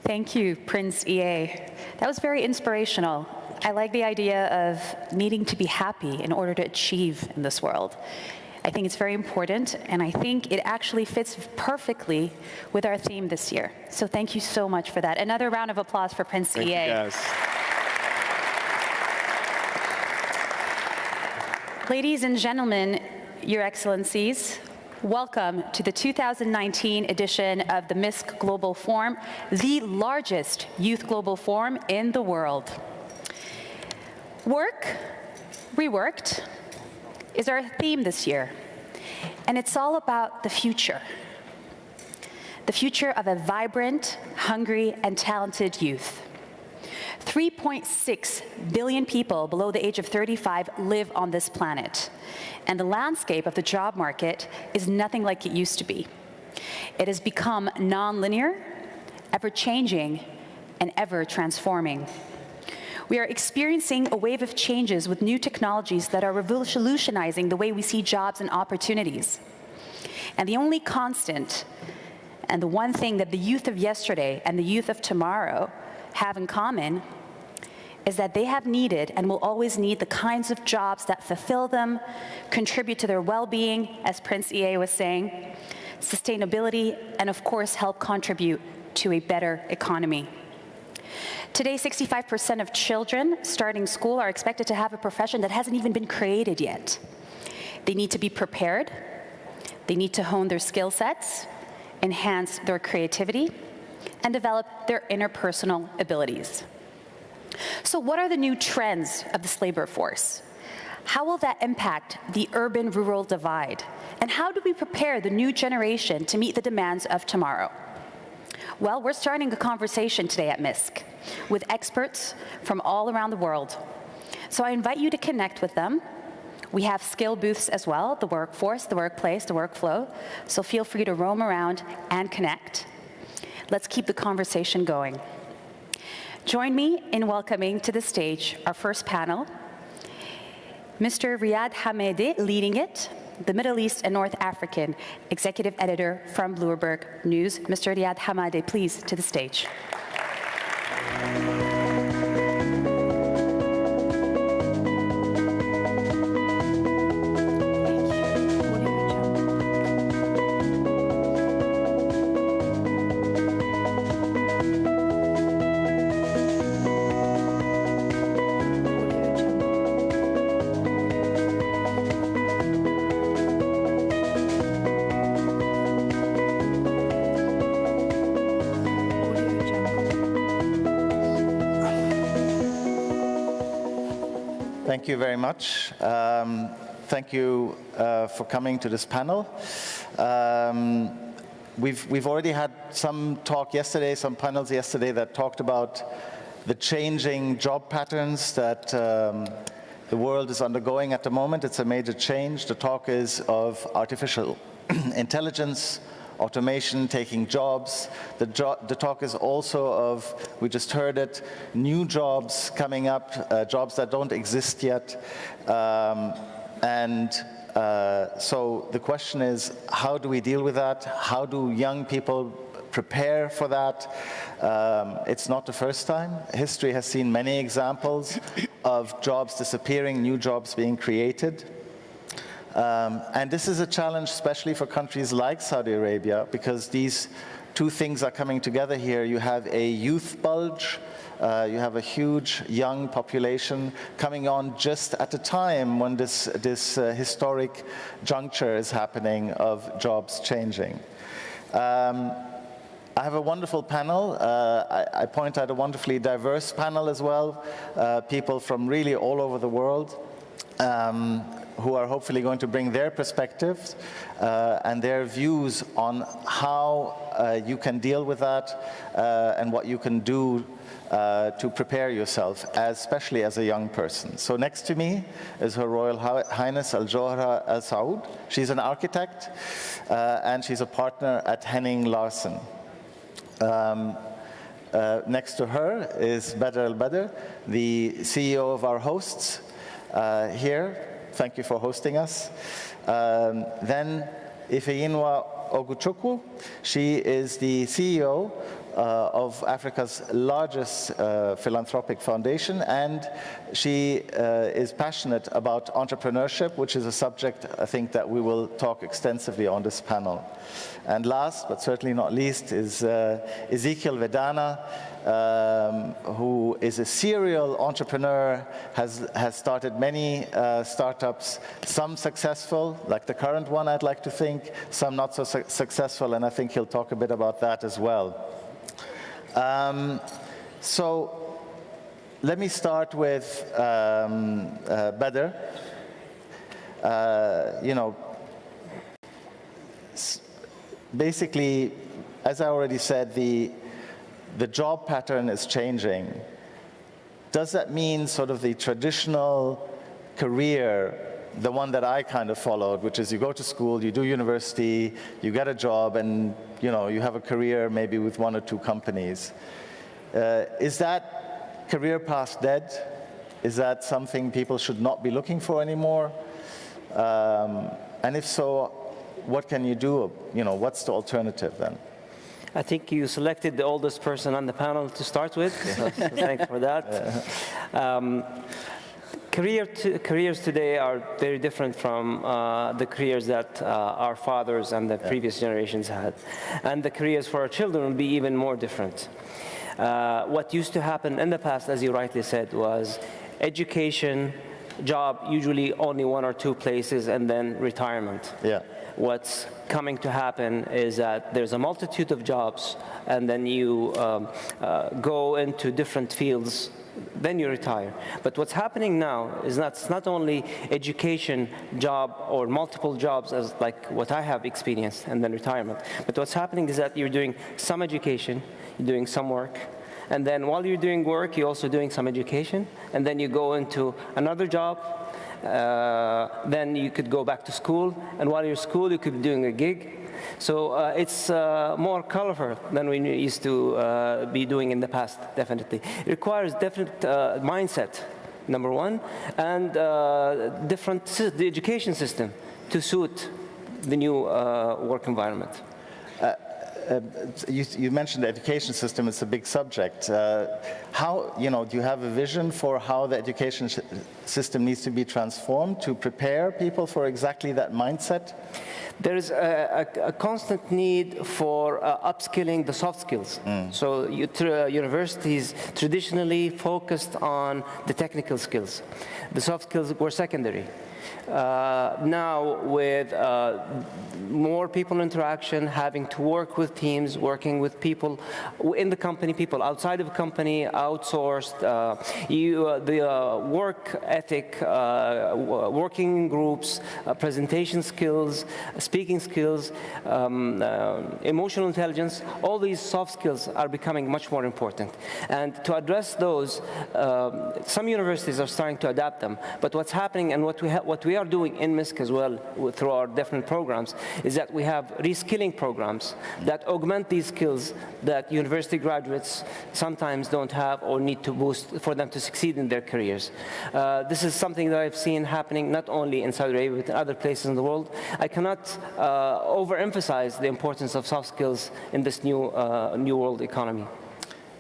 Thank you, Prince EA. That was very inspirational. I like the idea of needing to be happy in order to achieve in this world. I think it's very important, and I think it actually fits perfectly with our theme this year. So thank you so much for that. Another round of applause for Prince EA. Thank you, guys. Ladies and gentlemen, Your Excellencies, welcome to the 2019 edition of the MISK Global Forum, the largest youth global forum in the world. Work, reworked, is our theme this year, and it's all about the future. The future of a vibrant, hungry, and talented youth. 3.6 billion people below the age of 35 live on this planet, and the landscape of the job market is nothing like it used to be. It has become non-linear, ever-changing, and ever-transforming. We are experiencing a wave of changes with new technologies that are revolutionizing the way we see jobs and opportunities. And the only constant, and the one thing that the youth of yesterday and the youth of tomorrow have in common, is that they have needed and will always need the kinds of jobs that fulfill them, contribute to their well-being, as Prince EA was saying, sustainability, and of course help contribute to a better economy. Today, 65% of children starting school are expected to have a profession that hasn't even been created yet. They need to be prepared, they need to hone their skill sets, enhance their creativity, and develop their interpersonal abilities. So what are the new trends of this labor force? How will that impact the urban-rural divide? And how do we prepare the new generation to meet the demands of tomorrow? Well, we're starting a conversation today at MISK with experts from all around the world. So I invite you to connect with them. We have skill booths as well, the workforce, the workplace, the workflow. So feel free to roam around and connect. Let's keep the conversation going. Join me in welcoming to the stage our first panel, Mr. Riyad Hamedi leading it, the Middle East and North African Executive Editor from Bloomberg News. Mr. Riyad Hamedi, please, to the stage. Thank you very much. Thank you for coming to this panel. We've already had some talk yesterday, some panels yesterday that talked about the changing job patterns that the world is undergoing at the moment. It's a major change. The talk is of artificial intelligence, automation taking jobs. The talk is also of, we just heard it, new jobs coming up, jobs that don't exist yet. So the question is, how do we deal with that? How do young people prepare for that? It's not the first time. History has seen many examples of jobs disappearing, new jobs being created. And this is a challenge, especially for countries like Saudi Arabia, because these two things are coming together here. You have a youth bulge, you have a huge young population coming on just at a time when this historic juncture is happening of jobs changing. I have a wonderful panel. I point out a wonderfully diverse panel as well, people from really all over the world. Who are hopefully going to bring their perspectives and their views on how you can deal with that and what you can do to prepare yourself, especially as a young person. So next to me is Her Royal Highness Al Johra Al Saud. She's an architect and she's a partner at Henning Larsen. Next to her is Badr Al Badr, the CEO of our hosts here. Thank you for hosting us. Then Ifeyinwa Ugochukwu. She is the CEO of Africa's largest philanthropic foundation, and she is passionate about entrepreneurship, which is a subject I think that we will talk extensively on this panel. And last, but certainly not least, is Ezekiel Vedana, who is a serial entrepreneur, has started many startups, some successful, like the current one I'd like to think, some not so successful, and I think he'll talk a bit about that as well. So let me start with Badr. You know, basically, as I already said, the job pattern is changing. Does that mean sort of the traditional career, the one that I kind of followed, which is you go to school, you do university, you get a job, and you know, you have a career maybe with 1 or 2 companies. Is that career path dead? Is that something people should not be looking for anymore? And if so, what can you do? You know, what's the alternative then? I think you selected the oldest person on the panel to start with, so thanks for that. Careers today are very different from the careers that our fathers and the previous generations had. And the careers for our children will be even more different. What used to happen in the past, as you rightly said, was education, job, usually only 1 or 2 places, and then retirement. Yeah. What's coming to happen is that there's a multitude of jobs, and then you go into different fields, then you retire. But what's happening now is that's not only education, job, or multiple jobs as like what I have experienced, and then retirement. But what's happening is that you're doing some education, you're doing some work, and then while you're doing work, you're also doing some education, and then you go into another job. Then you could go back to school, and while you're at school, you could be doing a gig. So it's more colorful than we used to be doing in the past, definitely. It requires definite mindset, number one, and the education system to suit the new work environment. You mentioned the education system, it's a big subject. How, you know, do you have a vision for how the education system needs to be transformed to prepare people for exactly that mindset? There is a constant need for upskilling the soft skills. So universities traditionally focused on the technical skills. The soft skills were secondary. Now, with more people interaction, having to work with teams, working with people in the company, people outside of the company, outsourced, the work ethic, working groups, presentation skills, speaking skills, emotional intelligence, all these soft skills are becoming much more important. And to address those, some universities are starting to adapt them. But what's happening, and what we are doing in MISK as well through our different programs, is that we have reskilling programs that augment these skills that university graduates sometimes don't have or need to boost for them to succeed in their careers. This is something that I've seen happening not only in Saudi Arabia but in other places in the world. I cannot overemphasize the importance of soft skills in this new world economy.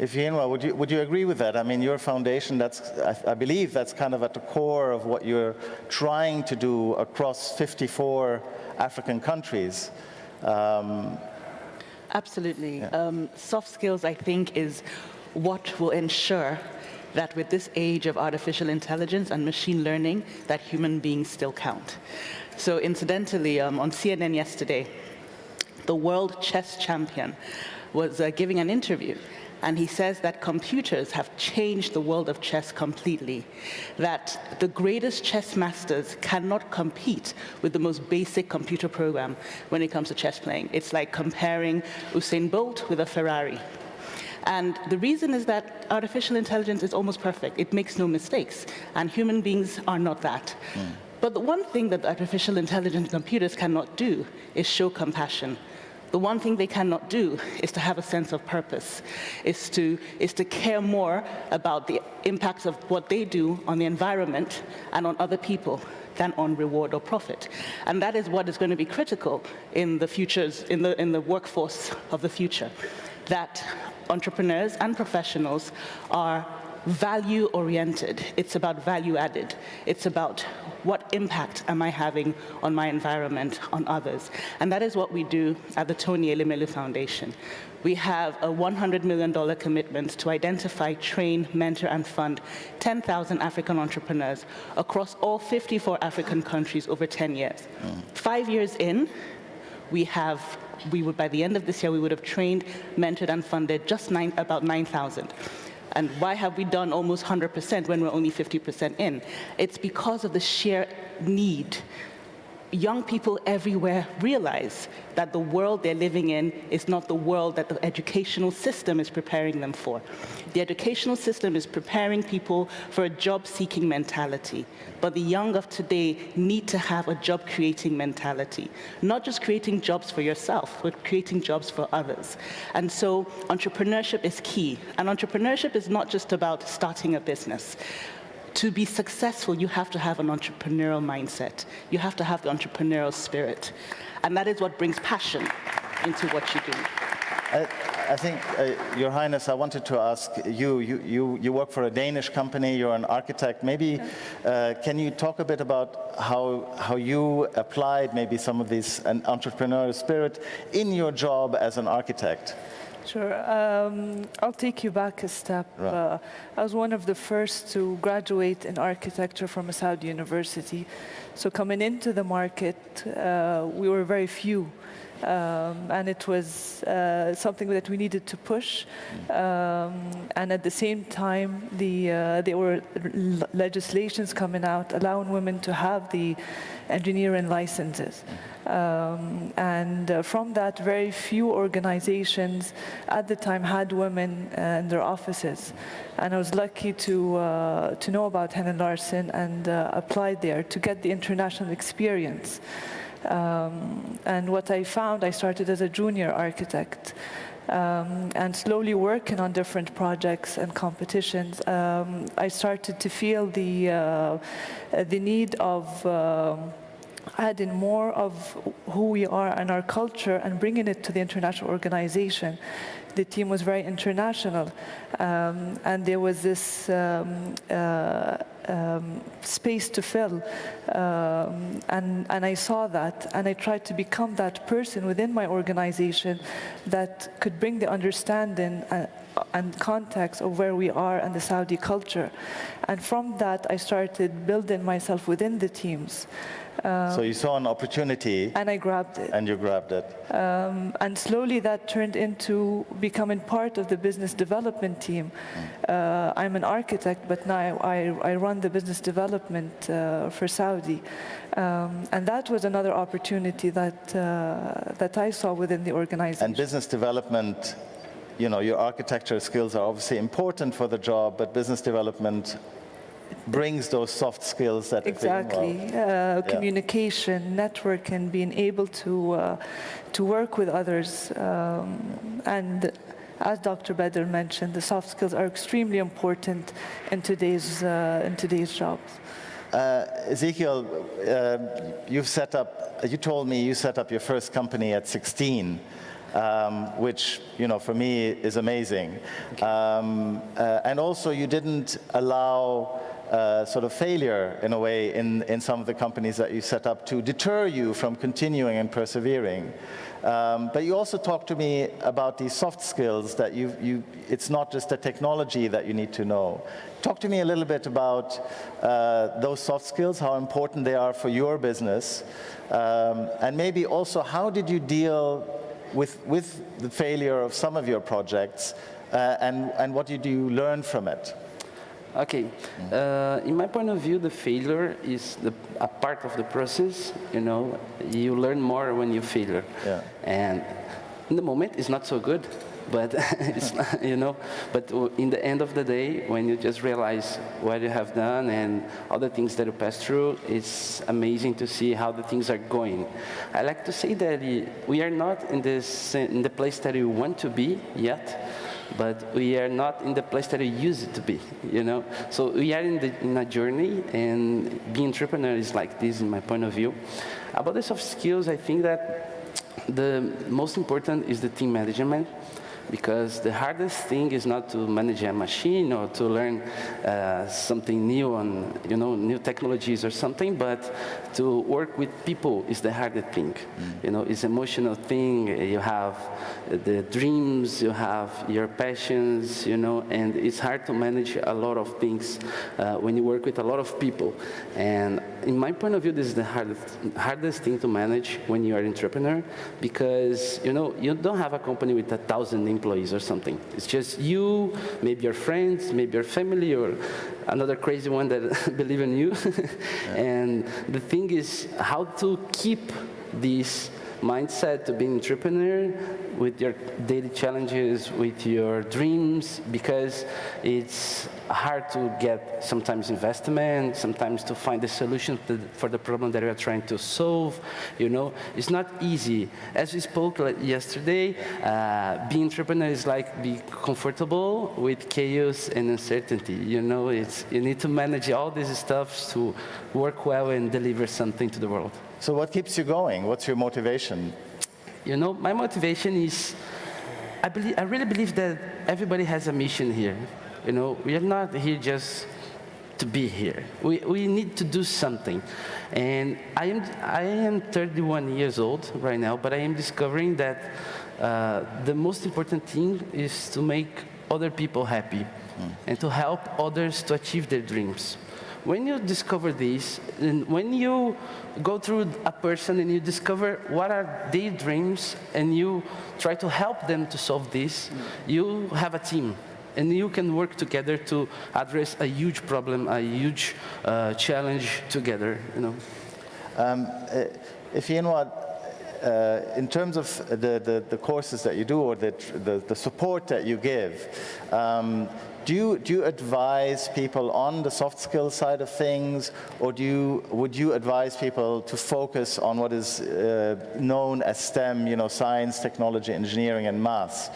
Ifeyinwa, would you agree with that? I mean, your foundation, I believe that's kind of at the core of what you're trying to do across 54 African countries. Absolutely. Yeah. Soft skills, I think, is what will ensure that with this age of artificial intelligence and machine learning, that human beings still count. So incidentally, on CNN yesterday, the world chess champion was giving an interview. And he says that computers have changed the world of chess completely, that the greatest chess masters cannot compete with the most basic computer program when it comes to chess playing. It's like comparing Usain Bolt with a Ferrari. And the reason is that artificial intelligence is almost perfect. It makes no mistakes, and human beings are not that. But the one thing that artificial intelligence computers cannot do is show compassion. The one thing they cannot do is to have a sense of purpose, is to care more about the impacts of what they do on the environment and on other people than on reward or profit. And that is what is going to be critical in the futures, in the workforce of the future. That entrepreneurs and professionals are value-oriented. It's about value-added. It's about what impact am I having on my environment, on others. And that is what we do at the Tony Elumelu Foundation. We have a $100 million commitment to identify, train, mentor, and fund 10,000 African entrepreneurs across all 54 African countries over 10 years. 5 years in, by the end of this year, we would have trained, mentored, and funded just about 9,000. And why have we done almost 100% when we're only 50% in? It's because of the sheer need. Young people everywhere realize that the world they're living in is not the world that the educational system is preparing them for. The educational system is preparing people for a job-seeking mentality. But the young of today need to have a job-creating mentality. Not just creating jobs for yourself, but creating jobs for others. And so entrepreneurship is key. And entrepreneurship is not just about starting a business. To be successful, you have to have an entrepreneurial mindset. You have to have the entrepreneurial spirit. And that is what brings passion into what you do. I think, Your Highness, I wanted to ask you, you work for a Danish company, you're an architect. Maybe, can you talk a bit about how you applied maybe some of this entrepreneurial spirit in your job as an architect? Sure. I'll take you back a step. Right. I was one of the first to graduate in architecture from a Saudi university. So coming into the market, we were very few. And it was something that we needed to push. And at the same time, there were legislations coming out allowing women to have the engineering licenses. And from that, very few organizations at the time had women in their offices. And I was lucky to know about Henry Larsen and applied there to get the international experience. And what I found, I started as a junior architect. And slowly working on different projects and competitions, I started to feel the need of adding more of who we are and our culture and bringing it to the international organization. The team was very international, and there was this space to fill, and I saw that, and I tried to become that person within my organization that could bring the understanding and context of where we are and the Saudi culture. And from that, I started building myself within the teams. So you saw an opportunity. And I grabbed it. And you grabbed it. And slowly that turned into becoming part of the business development team. I'm an architect, but now I run the business development for Saudi. And that was another opportunity that I saw within the organization. And business development, you know, your architecture skills are obviously important for the job, but business development brings those soft skills that exactly communication, networking, being able to work with others, and as Dr. Bedr mentioned, the soft skills are extremely important in today's jobs. Ezekiel, you told me you set up your first company at 16. Which, you know, for me is amazing. And also you didn't allow sort of failure, in a way, in some of the companies that you set up to deter you from continuing and persevering. But you also talked to me about these soft skills that it's not just the technology that you need to know. Talk to me a little bit about those soft skills, how important they are for your business, and maybe also how did you deal with the failure of some of your projects, and what did you learn from it? Okay, in my point of view, the failure is a part of the process. You know, you learn more when you fail. Yeah. And in the moment, it's not so good, but it's not, you know. But in the end of the day, when you just realize what you have done and all the things that you pass through, it's amazing to see how the things are going. I like to say that we are not in the place that we want to be yet, but we are not in the place that we used to be, you know. So we are in a journey, and being entrepreneur is like this, in my point of view. About the soft skills, I think that the most important is the team management. because the hardest thing is not to manage a machine or to learn something new on, new technologies or something, but to work with people is the hardest thing. It's an emotional thing. You have the dreams, you have your passions, and it's hard to manage a lot of things when you work with a lot of people. And in my point of view, this is the hardest thing to manage when you are an entrepreneur, because you don't have a company with 1,000 employees or something. It's just you, maybe your friends, maybe your family, or another crazy one that believe in you. And the thing is how to keep this mindset to be an entrepreneur with your daily challenges, with your dreams, because it's hard to get sometimes investment, sometimes to find the solution for the problem that we are trying to solve. It's not easy. As we spoke yesterday, being entrepreneur is like be comfortable with chaos and uncertainty. You need to manage all these stuff to work well and deliver something to the world. So what keeps you going? What's your motivation? My motivation is, I really believe that everybody has a mission here. We are not here just to be here. We need to do something. And I am 31 years old right now, but I am discovering that the most important thing is to make other people happy and to help others to achieve their dreams. When you discover this, and when you go through a person and you discover what are their dreams and you try to help them to solve this, you have a team. And you can work together to address a huge problem, a huge challenge together. Ifeyinwa, in terms of the courses that you do or the support that you give, do you advise people on the soft skill side of things, or would you advise people to focus on what is known as STEM, science, technology, engineering, and maths?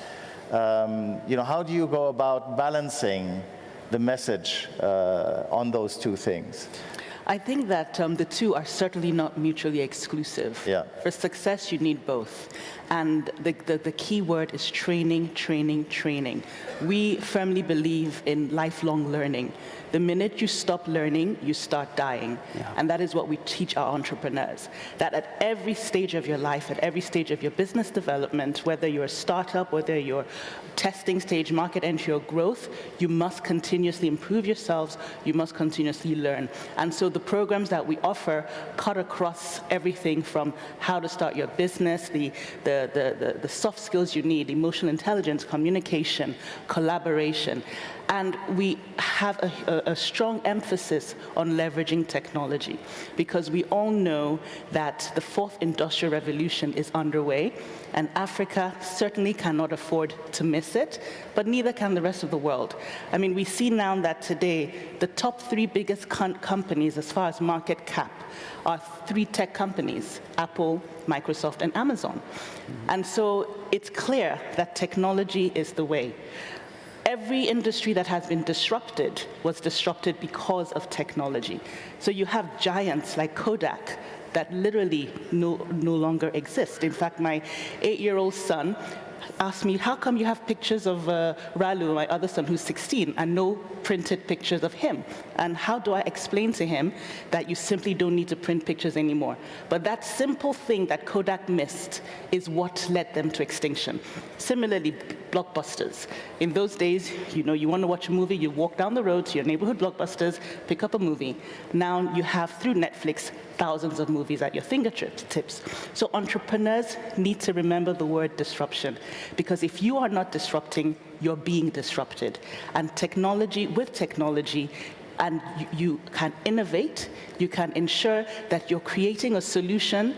How do you go about balancing the message on those two things? I think that the two are certainly not mutually exclusive. Yeah. For success, you need both. And the key word is training, training, training. We firmly believe in lifelong learning. The minute you stop learning, you start dying. Yeah. And that is what we teach our entrepreneurs. That at every stage of your life, at every stage of your business development, whether you're a startup, whether you're testing stage, market entry, or growth, you must continuously improve yourselves, you must continuously learn. And so the programs that we offer cut across everything from how to start your business, the soft skills you need, emotional intelligence, communication, collaboration. And we have a strong emphasis on leveraging technology, because we all know that the fourth industrial revolution is underway, and Africa certainly cannot afford to miss it, but neither can the rest of the world. I mean, we see now that today, the top 3 biggest companies as far as market cap are 3 tech companies: Apple, Microsoft, and Amazon. And so it's clear that technology is the way. Every industry that has been disrupted was disrupted because of technology. So you have giants like Kodak that literally no longer exist. In fact, my 8-year-old son asked me, how come you have pictures of Ralu, my other son who's 16, and no printed pictures of him? And how do I explain to him that you simply don't need to print pictures anymore? But that simple thing that Kodak missed is what led them to extinction. Similarly, blockbusters. In those days, you want to watch a movie, you walk down the road to your neighborhood blockbusters, pick up a movie. Now you have, through Netflix, thousands of movies at your fingertips. So entrepreneurs need to remember the word disruption, because if you are not disrupting, you're being disrupted. And with technology, and you can innovate, you can ensure that you're creating a solution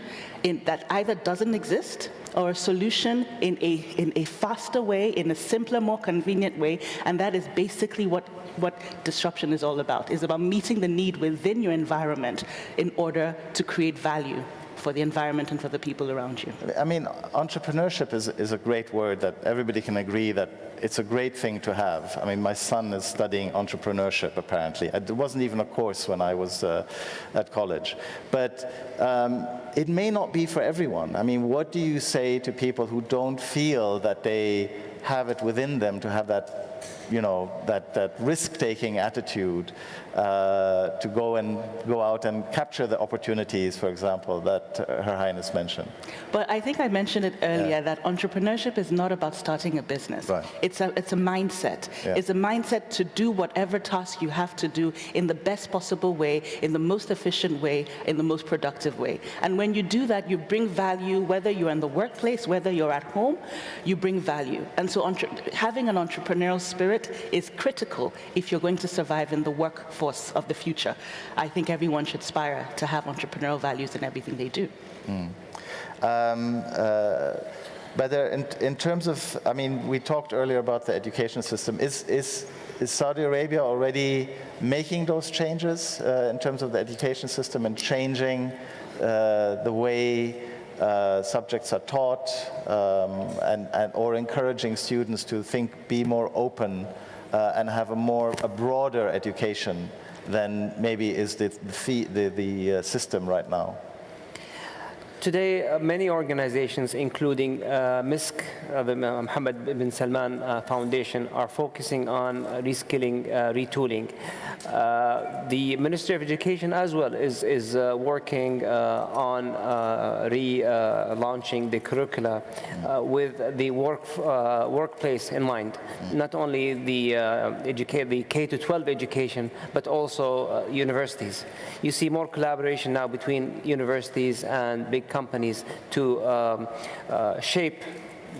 that either doesn't exist, or a solution in a faster way, in a simpler, more convenient way, and that is basically what disruption is all about. It's about meeting the need within your environment in order to create value for the environment and for the people around you. I mean, entrepreneurship is a great word that everybody can agree that it's a great thing to have. I mean, my son is studying entrepreneurship, apparently. It wasn't even a course when I was at college. But it may not be for everyone. I mean, what do you say to people who don't feel that they have it within them to have that, that risk-taking attitude to go out and capture the opportunities, for example, that Her Highness mentioned. But I think I mentioned it earlier that entrepreneurship is not about starting a business. Right. It's a mindset. Yeah. It's a mindset to do whatever task you have to do in the best possible way, in the most efficient way, in the most productive way. And when you do that, you bring value, whether you're in the workplace, whether you're at home, you bring value. And so having an entrepreneurial spirit is critical if you're going to survive in the workforce of the future. I think everyone should aspire to have entrepreneurial values in everything they do. But in terms of, I mean, we talked earlier about the education system. Is Saudi Arabia already making those changes in terms of the education system and changing the way subjects are taught or encouraging students to be more open and have a broader education than maybe is the system right now? Today, many organizations, including MISK, the Mohammed bin Salman Foundation, are focusing on reskilling, retooling. The Ministry of Education as well is working on relaunching the curricula with the workplace in mind. Not only the K-12 education, but also universities. You see more collaboration now between universities and big companies to shape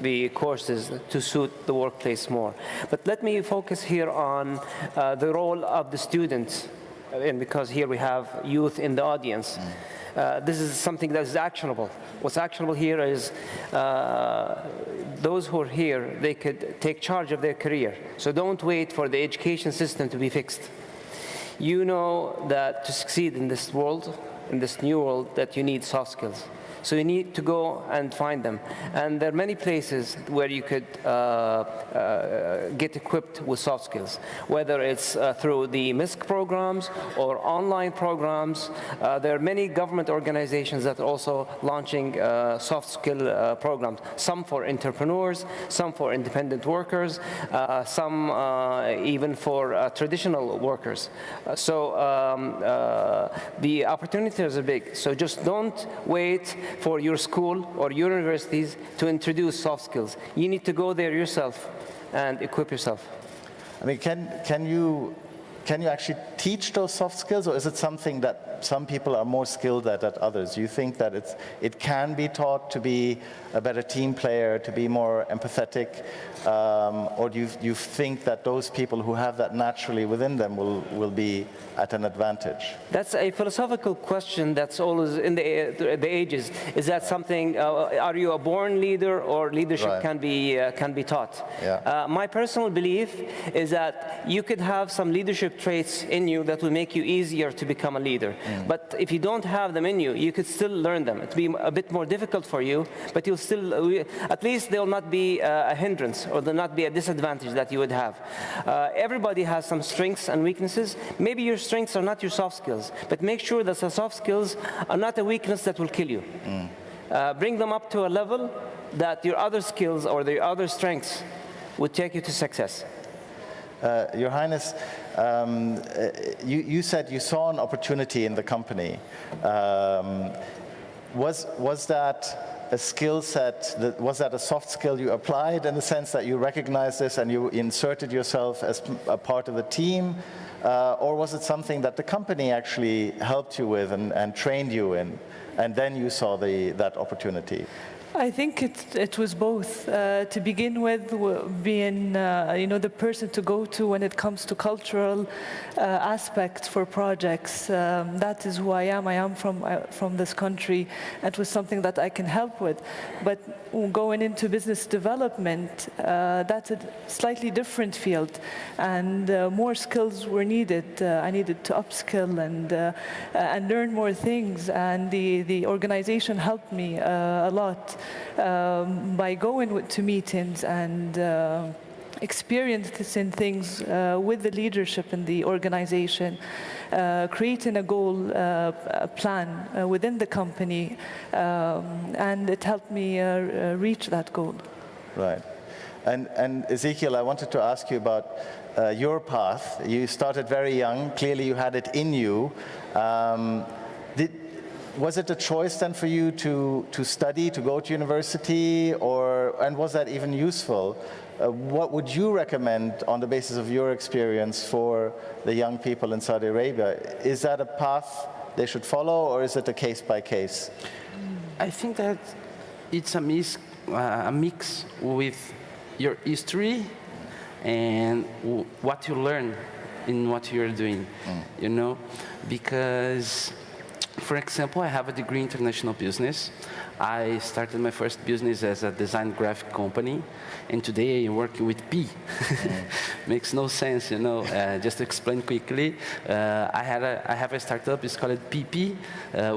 the courses to suit the workplace more. But let me focus here on the role of the students, and because here we have youth in the audience. This is something that is actionable. What's actionable here is those who are here, they could take charge of their career. So don't wait for the education system to be fixed. You know that to succeed in this world, in this new world, that you need soft skills. So you need to go and find them. And there are many places where you could get equipped with soft skills, whether it's through the MISK programs or online programs. There are many government organizations that are also launching soft skill programs, some for entrepreneurs, some for independent workers, some even for traditional workers. So the opportunities are big. So just don't wait for your school or your universities to introduce soft skills. You need to go there yourself and equip yourself. I mean, can you actually teach those soft skills, or is it something that some people are more skilled at than others? Do you think that it can be taught to be a better team player, to be more empathetic, or do you think that those people who have that naturally within them will be at an advantage? That's a philosophical question that's always in the ages. Is that something? Are you a born leader, or leadership can be taught? Yeah. My personal belief is that you could have some leadership traits in you that will make you easier to become a leader. But if you don't have them in you, you could still learn them. It'll be a bit more difficult for you, but you'll still, at least they'll not be a hindrance, or they'll not be a disadvantage that you would have. Everybody has some strengths and weaknesses. Maybe your strengths are not your soft skills, but make sure that the soft skills are not a weakness that will kill you. Bring them up to a level that your other skills or the other strengths would take you to success. Your Highness, you said you saw an opportunity in the company. Was that a skill set, was that a soft skill you applied in the sense that you recognized this and you inserted yourself as a part of the team? Or was it something that the company actually helped you with and trained you in, and then you saw that opportunity? I think it was both. To begin with, being the person to go to when it comes to cultural aspects for projects. That is who I am. I am from this country. It was something that I can help with. But going into business development, that's a slightly different field, and more skills were needed. I needed to upskill and learn more things, and the organization helped me a lot. By going to meetings and experiencing things with the leadership in the organization, creating a goal, a plan within the company, and it helped me reach that goal. Right. And Ezekiel, I wanted to ask you about your path. You started very young. Clearly, you had it in you. Was it a choice then for you to study, to go to university, and was that even useful? What would you recommend on the basis of your experience for the young people in Saudi Arabia? Is that a path they should follow, or is it a case by case? I think that it's a mix with your history and what you learn in what you're doing, you know? Because, for example, I have a degree in international business. I started my first business as a design graphic company, and today I'm working with P. Makes no sense, you know. Just to explain quickly, I have a startup, it's called PP.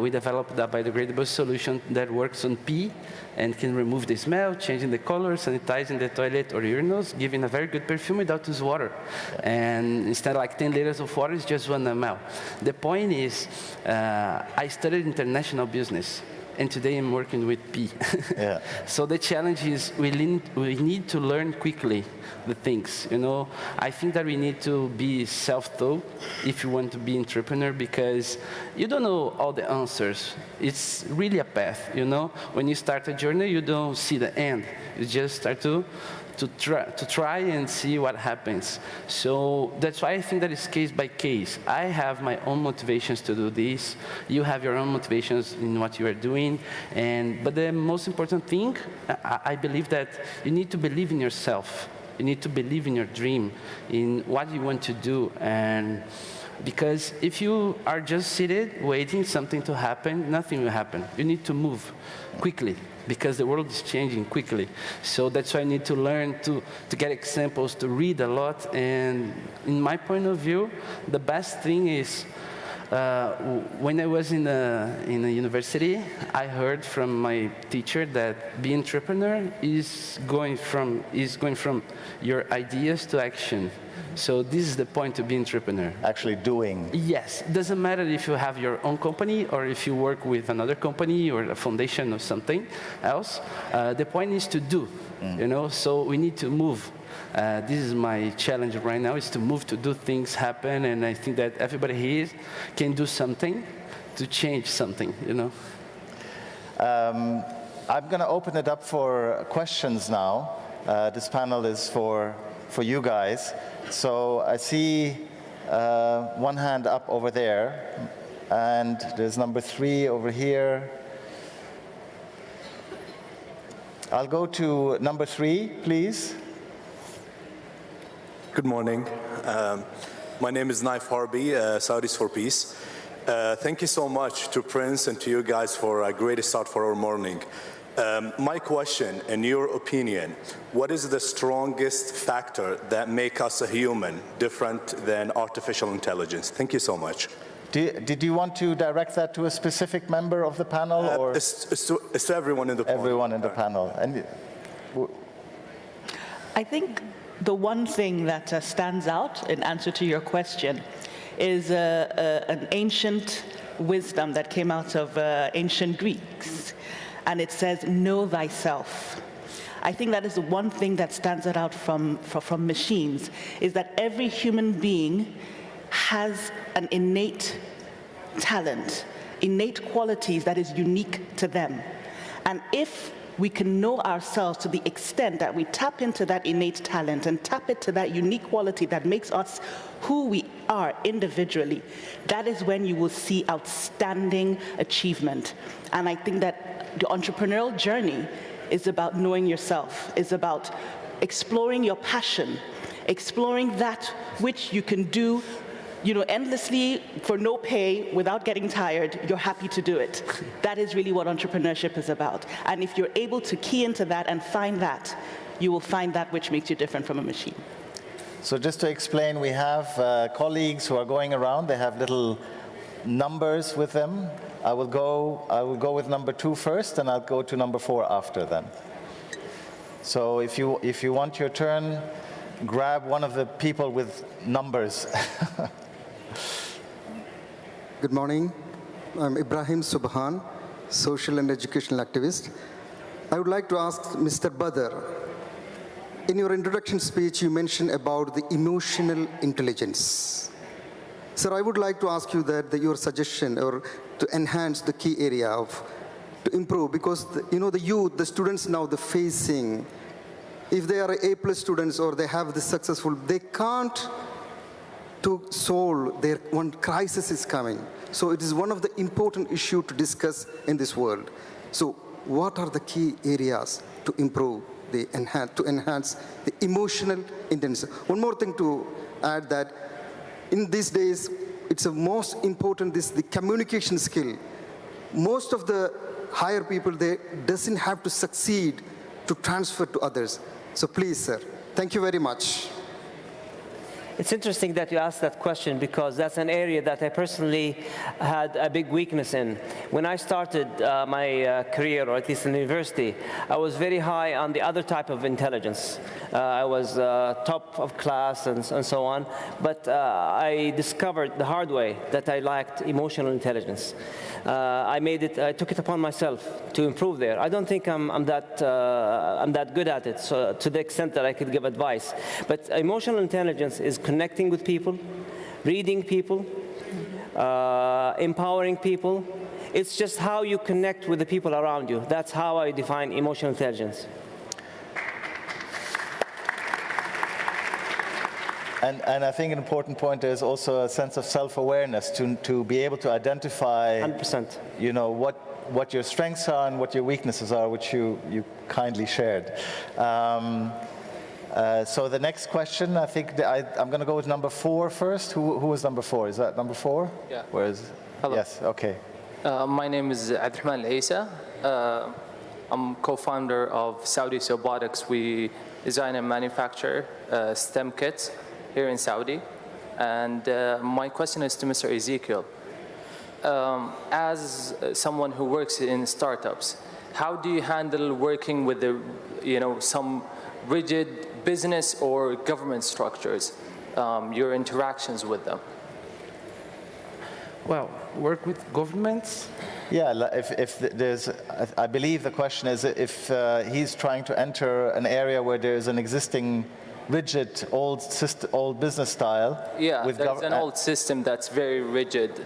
We developed a biodegradable solution that works on P and can remove the smell, changing the color, sanitizing the toilet or urinals, giving a very good perfume without use water. And instead of like 10 liters of water, it's just 1 ml. The point is, I studied international business, and today I'm working with P. Yeah. So the challenge is we need to learn quickly the things, you know. I think that we need to be self-taught if you want to be entrepreneur, because you don't know all the answers. It's really a path, you know. When you start a journey, you don't see the end. You just start to try and see what happens. So that's why I think that it's case by case. I have my own motivations to do this. You have your own motivations in what you are doing. But the most important thing, I believe that you need to believe in yourself. You need to believe in your dream, in what you want to do. And because if you are just seated waiting something to happen, nothing will happen. You need to move quickly, because the world is changing quickly. So that's why I need to learn to get examples, to read a lot. And in my point of view, the best thing is, when I was in a university, I heard from my teacher that being entrepreneur is going from your ideas to action. So this is the point to be entrepreneur. Actually doing. Yes. It doesn't matter if you have your own company or if you work with another company or a foundation or something else. The point is to do, you know, so we need to move. This is my challenge right now, is to move, to do things happen, and I think that everybody here can do something to change something, you know. I'm going to open it up for questions now. This panel is for you guys. So I see one hand up over there, and there's number 3 over here. I'll go to number 3, please. Good morning. My name is Naif Harbi, Saudis for Peace. Thank you so much to Prince and to you guys for a great start for our morning. My question, in your opinion, what is the strongest factor that make us a human different than artificial intelligence? Thank you so much. Did you want to direct that to a specific member of the panel? Or it's to everyone in the panel. Everyone in the panel. And I think the one thing that stands out in answer to your question is an ancient wisdom that came out of ancient Greeks. And it says, know thyself. I think that is the one thing that stands out from machines, is that every human being has an innate talent, innate qualities that is unique to them. And if we can know ourselves to the extent that we tap into that innate talent and tap it to that unique quality that makes us who we are individually, that is when you will see outstanding achievement. And I think that the entrepreneurial journey is about knowing yourself, is about exploring your passion, exploring that which you can do, you know, endlessly for no pay, without getting tired. You're happy to do it. That is really what entrepreneurship is about. And if you're able to key into that and find that, you will find that which makes you different from a machine. So just to explain, we have colleagues who are going around. They have little numbers with them. I will go with number 2 first, and I'll go to number 4 after then. So if you want your turn, grab one of the people with numbers. Good morning. I'm Ibrahim Subhan, social and educational activist. I would like to ask Mr. Badr, in your introduction speech, you mentioned about the emotional intelligence. Sir, I would like to ask you that your suggestion or to enhance the key area to improve, because the youth, the students now, they're facing, if they are A+ students or they have the successful, they can't to solve their one crisis is coming. So it is one of the important issues to discuss in this world. So what are the key areas to improve, to enhance the emotional intelligence? One more thing to add, that in these days, it's the most important, the communication skill. Most of the higher people, they doesn't have to succeed to transfer to others. So please, sir, thank you very much. It's interesting that you asked that question, because that's an area that I personally had a big weakness in. When I started my career, or at least in university, I was very high on the other type of intelligence. I was top of class and so on, but I discovered the hard way that I lacked emotional intelligence. I took it upon myself to improve there. I don't think I'm that good at it, so to the extent that I could give advice. But emotional intelligence is connecting with people, reading people, empowering people. It's just how you connect with the people around you. That's how I define emotional intelligence. And I think an important point is also a sense of self-awareness, to be able to identify 100%. What your strengths are and what your weaknesses are, which you kindly shared. So the next question, I think I'm going to go with number 4 first. Who was number 4? Is that number 4? Yeah. Where is? Hello. Yes. Okay. My name is Abdurrahman Al-Isa. I'm co-founder of Saudi Robotics. We design and manufacture STEM kits here in Saudi. And my question is to Mr. Ezekiel. As someone who works in startups, how do you handle working with some rigid business or government structures, your interactions with them? Well, work with governments? Yeah, if there's, I believe the question is if he's trying to enter an area where there's an existing rigid old business style. Yeah, there's an old system that's very rigid.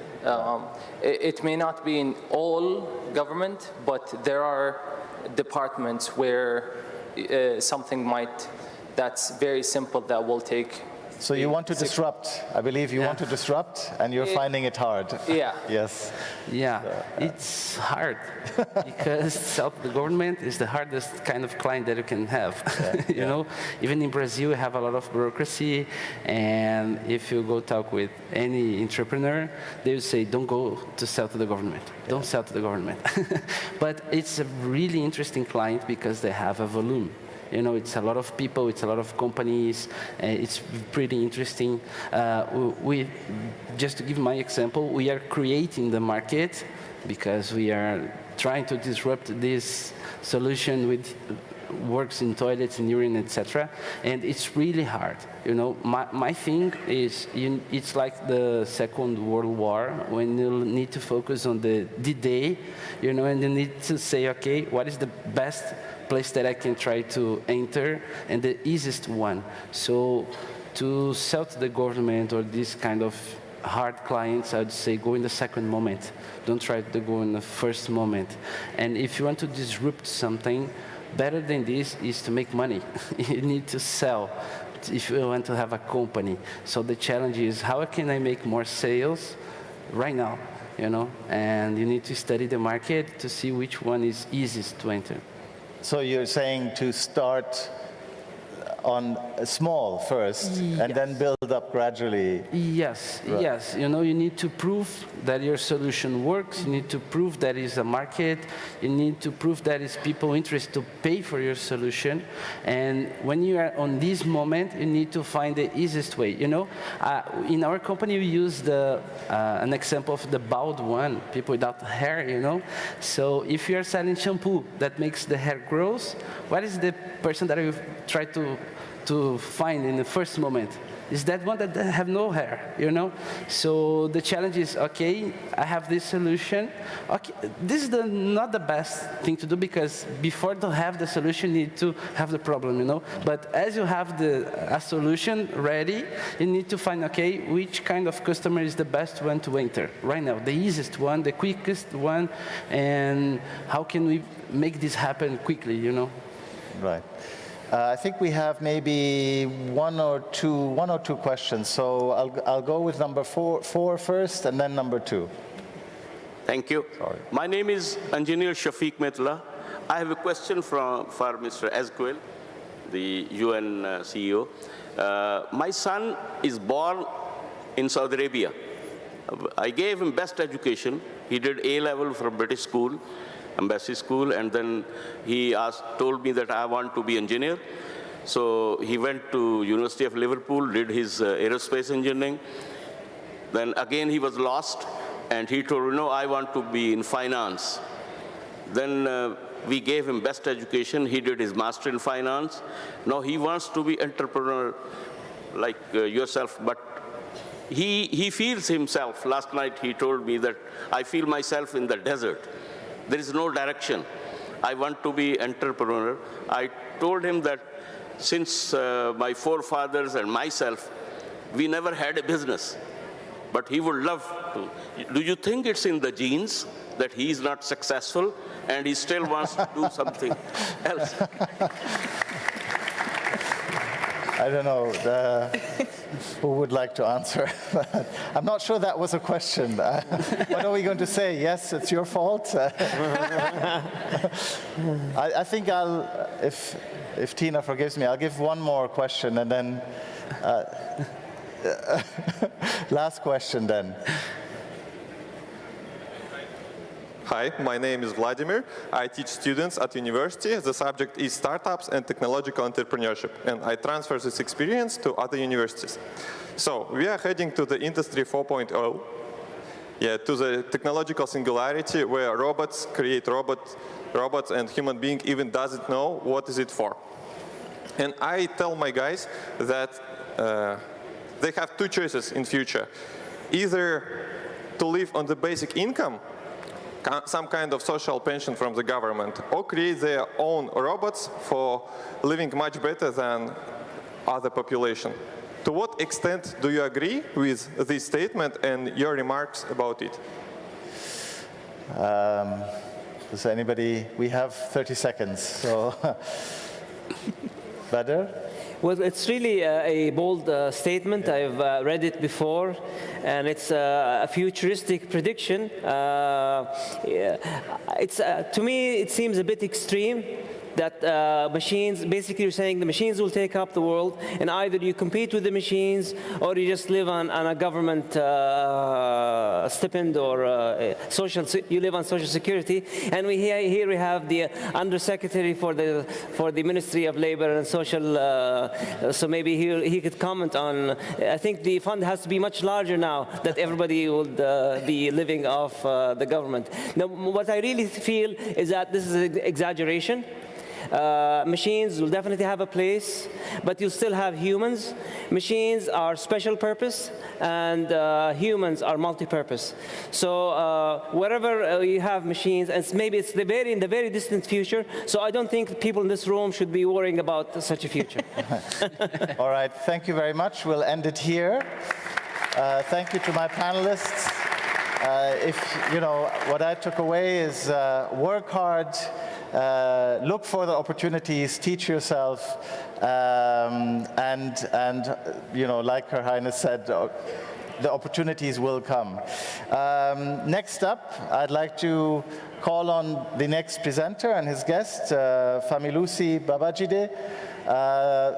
It may not be in all government, but there are departments where something that's very simple that will take. So you want to disrupt. I believe you want to disrupt, and you're finding it hard. Yeah. Yes. Yeah, it's hard because the government is the hardest kind of client that you can have. Yeah. You know, even in Brazil, we have a lot of bureaucracy, and if you go talk with any entrepreneur, they will say, "Don't go to sell to the government. Don't sell to the government." But it's a really interesting client because they have a volume. You know, it's a lot of people, it's a lot of companies, it's pretty interesting. Just to give my example, we are creating the market because we are trying to disrupt this solution with works in toilets and urine, etc. And it's really hard. You know, my thing is, it's like the Second World War, when you need to focus on the D-Day, you know, and you need to say, okay, what is the best place that I can try to enter, and the easiest one. So to sell to the government or this kind of hard clients, I would say go in the second moment. Don't try to go in the first moment. And if you want to disrupt something, better than this is to make money. You need to sell if you want to have a company. So the challenge is, how can I make more sales right now? You know, and you need to study the market to see which one is easiest to enter. So you're saying to start on small first, and then build up gradually. Yes, Right. yes. You know, you need to prove that your solution works. You need to prove that is a market. You need to prove that is people interested to pay for your solution. And when you are on this moment, you need to find the easiest way. You know, in our company, we use an example of the bald one, people without hair, you know. So if you are selling shampoo that makes the hair grows, what is the person that you try to to find in the first moment is that one that have no hair, So the challenge is, okay, I have this solution. Okay, this is not the best thing to do, because before to have the solution, you need to have the problem, But as you have a solution ready, you need to find, okay, which kind of customer is the best one to enter right now, the easiest one, the quickest one, and how can we make this happen quickly, Right. I think we have maybe one or two questions. So I'll go with number four first, and then number 2. Thank you. Sorry. My name is Engineer Shafiq Metla. I have a question for Mr. Azquel, the UN CEO. My son is born in Saudi Arabia. I gave him best education. He did A-level from British school, Embassy School, and then he told me that I want to be engineer. So he went to University of Liverpool, did his aerospace engineering. Then again he was lost, and he told me, no, I want to be in finance. Then we gave him best education. He did his master in finance. Now he wants to be entrepreneur like yourself, but he feels himself. Last night he told me that I feel myself in the desert. There is no direction. I want to be entrepreneur. I told him that since my forefathers and myself, we never had a business, but he would love to. Do you think it's in the genes that he is not successful and he still wants to do something else? I don't know who would like to answer. I'm not sure that was a question. What are we going to say? Yes, it's your fault? I think if Tina forgives me, I'll give one more question, and then last question then. Hi, my name is Vladimir. I teach students at university. The subject is startups and technological entrepreneurship, and I transfer this experience to other universities. So we are heading to the industry 4.0, to the technological singularity where robots create robots and human being even doesn't know what is it for. And I tell my guys that they have two choices in future. Either to live on the basic income, some kind of social pension from the government, or create their own robots for living much better than other population. To what extent do you agree with this statement and your remarks about it? Does anybody? We have 30 seconds, so Badr? Well, it's really a bold statement. I've read it before, and it's a futuristic prediction. To me, it seems a bit extreme that machines, basically you're saying the machines will take up the world, and either you compete with the machines or you just live on a government stipend or you live on social security. And here we have the undersecretary for the Ministry of Labor and Social, so maybe he could comment on, I think the fund has to be much larger now that everybody would be living off the government. Now, what I really feel is that this is an exaggeration. Machines will definitely have a place, but you'll still have humans. Machines are special purpose, and humans are multi-purpose. So wherever you have machines, and maybe it's in the very distant future, so I don't think people in this room should be worrying about such a future. All right, thank you very much. We'll end it here. Thank you to my panelists. What I took away is work hard, look for the opportunities, teach yourself, and like Her Highness said, the opportunities will come. Next up, I'd like to call on the next presenter and his guest, Familusi Babajide.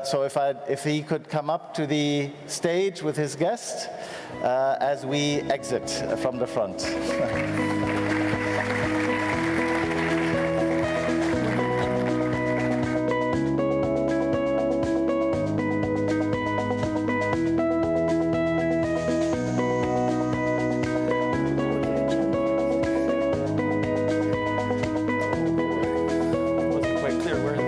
So if he could come up to the stage with his guest as we exit from the front.